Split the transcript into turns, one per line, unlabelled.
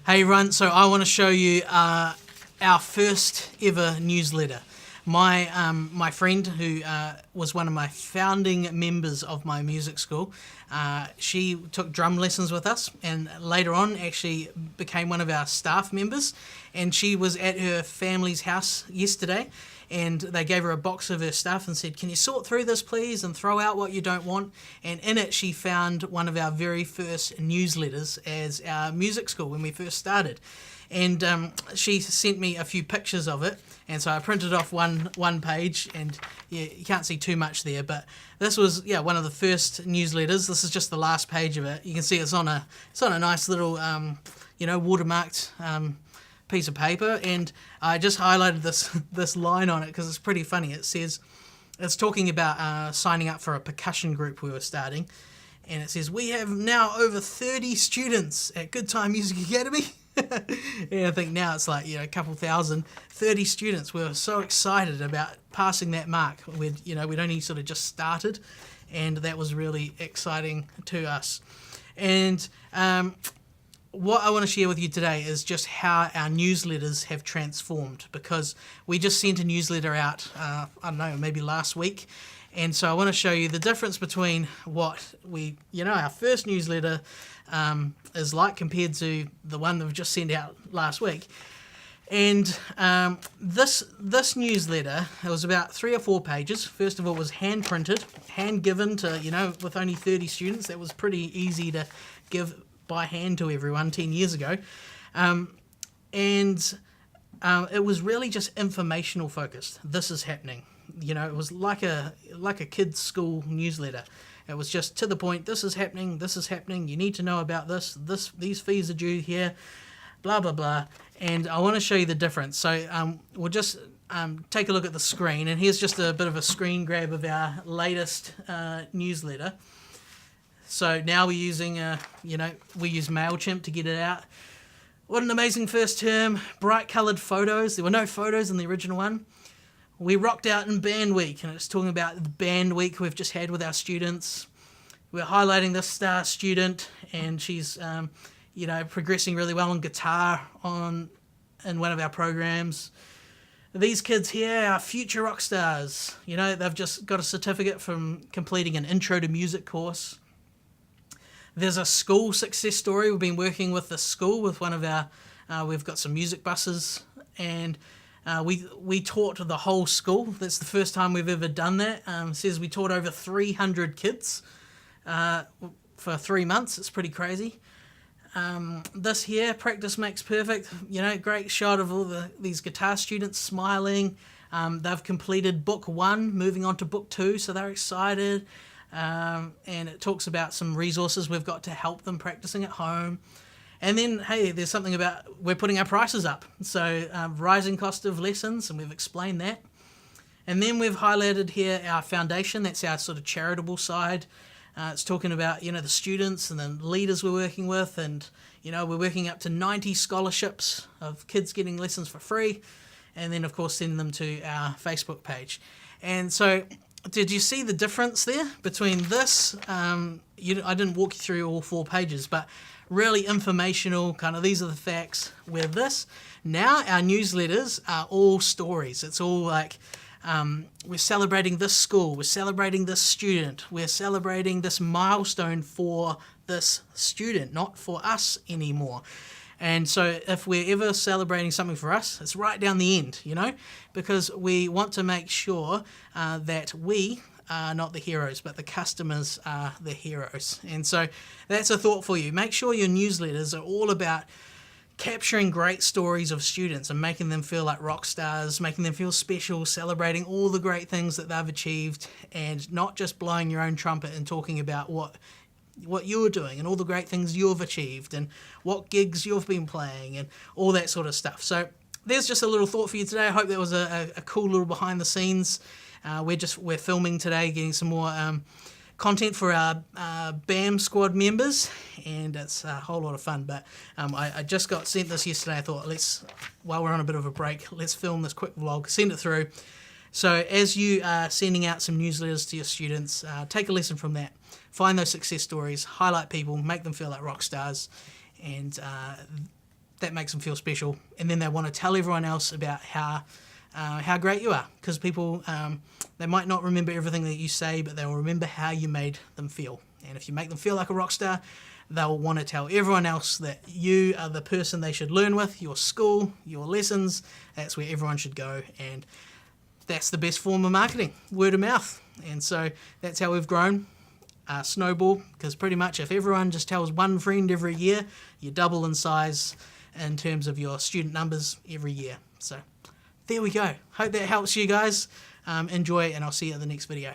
Hey everyone, so I want to show you our first ever newsletter. My friend, who was one of my founding members of my music school, she took drum lessons with us, and later on actually became one of our staff members. And she was at her family's house yesterday, and they gave her a box of her stuff and said, "Can you sort through this, please, and throw out what you don't want?" And in it, she found one of our very first newsletters as our music school when we first started. And she sent me a few pictures of it, and so I printed off one page, and yeah, you can't see too much there, but this was one of the first newsletters. This is just the last page of it. You can see it's on a nice little watermarked piece of paper, and I just highlighted this line on it because it's pretty funny. It says, it's talking about signing up for a percussion group we were starting, and it says, "We have now over 30 students at Good Time Music Academy." And I think now it's like a couple thousand. 30 students. We were so excited about passing that mark. We'd only sort of just started, and that was really exciting to us. And what I want to share with you today is just how our newsletters have transformed, because we just sent a newsletter out, I don't know, maybe last week. And so I want to show you the difference between what our first newsletter is like compared to the one that we've just sent out last week. And this newsletter, it was about 3 or 4 pages. First of all, it was hand printed, hand given to, with only 30 students. That was pretty easy to give by hand to everyone 10 years ago. And it was really just informational focused. This is happening. It was like a kid's school newsletter. It was just to the point. This is happening. This is happening. You need to know about this. These fees are due here. Blah blah blah. And I want to show you the difference. So we'll just take a look at the screen. And here's just a bit of a screen grab of our latest newsletter. So now we're using we use MailChimp to get it out. What an amazing first term! Bright coloured photos. There were no photos in the original one. We rocked out in band week, and it's talking about the band week we've just had with our students. We're highlighting this star student, and she's progressing really well on guitar in one of our programs. These kids here are future rock stars. They've just got a certificate from completing an intro to music course. There's a school success story. We've been working with the school with one of our, we've got some music buses, and we taught the whole school. That's the first time we've ever done that. It says we taught over 300 kids for 3 months. It's pretty crazy. This here, practice makes perfect. Great shot of all these guitar students smiling. They've completed book 1, moving on to book 2, so they're excited. And it talks about some resources we've got to help them practicing at home. And then, hey, there's something about we're putting our prices up. So rising cost of lessons, and we've explained that. And then we've highlighted here our foundation. That's our sort of charitable side. It's talking about, the students and the leaders we're working with. And, we're working up to 90 scholarships of kids getting lessons for free. And then, of course, sending them to our Facebook page. And so, did you see the difference there between this? I didn't walk you through all 4 pages, but really informational, kind of these are the facts. Where this, now our newsletters are all stories. It's all like, we're celebrating this school, we're celebrating this student, we're celebrating this milestone for this student, not for us anymore. And so if we're ever celebrating something for us, it's right down the end, because we want to make sure that we are not the heroes, but the customers are the heroes. And so that's a thought for you. Make sure your newsletters are all about capturing great stories of students and making them feel like rock stars, making them feel special, celebrating all the great things that they've achieved, and not just blowing your own trumpet and talking about what you're doing and all the great things you've achieved and what gigs you've been playing and all that sort of stuff. So there's just a little thought for you today. I hope that was a cool little behind the scenes. We're filming today, getting some more content for our BAM squad members, and it's a whole lot of fun. But I just got sent this yesterday. I thought, while we're on a bit of a break, let's film this quick vlog, send it through. So as you are sending out some newsletters to your students, take a lesson from that. Find those success stories, highlight people, make them feel like rock stars, and that makes them feel special, and then they want to tell everyone else about how great you are, because people, they might not remember everything that you say, but they'll remember how you made them feel. And if you make them feel like a rock star, they'll want to tell everyone else that you are the person they should learn with, your school, your lessons. That's where everyone should go, and that's the best form of marketing, word of mouth. And so that's how we've grown Snowball, because pretty much if everyone just tells one friend every year, you double in size in terms of your student numbers every year. So there we go. Hope that helps you guys. Enjoy, and I'll see you at the next video.